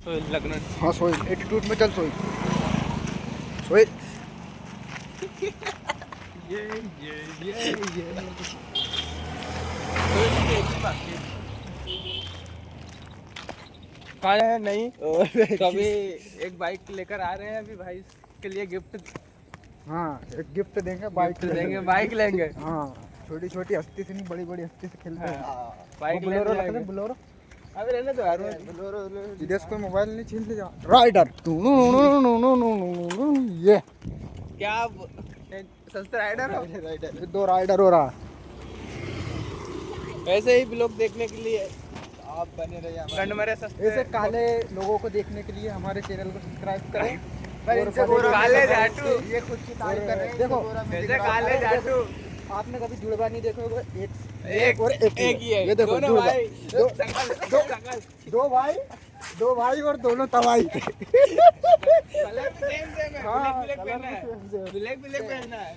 लग्न हाँ सोहेल एटीट्यूड में चल सोहेल सोहेल कहा है नहीं कभी एक बाइक लेकर आ रहे हैं अभी भाई के लिए गिफ्ट हाँ एक गिफ्ट देंगे बाइक देंगे बाइक लेंगे हाँ छोटी छोटी हस्ती से नहीं बड़ी बड़ी हस्ती से खेलते हैं बाइक बोलेरो लेने रख दे जाएंगे। बोलेरो अबे रहने दो यार विदेश कोई मोबाइल नहीं छीन ले जा राइडर ये क्या आप सस्ते राइडर हो ये दो राइडर हो रहा ऐसे ही ब्लॉग देखने के लिए आप बने रहिए गंड मरे सस्ते ऐसे काले लोगों को देखने के लिए हमारे चैनल को सब्सक्राइब करें और काले जाटू ये खुद की तारीफ कर रहे हैं देखो जैसे काले जाटू आपने कभी जुड़वा नहीं देखा होगा एक और एक ही है ये देखो दोनों जुड़वा भाई दो शक्ल दो भाई और दोनों तबाही कलर भी सेम है हाँ, ब्लैक कलर पहनना भी है same। ब्लैक पहनना है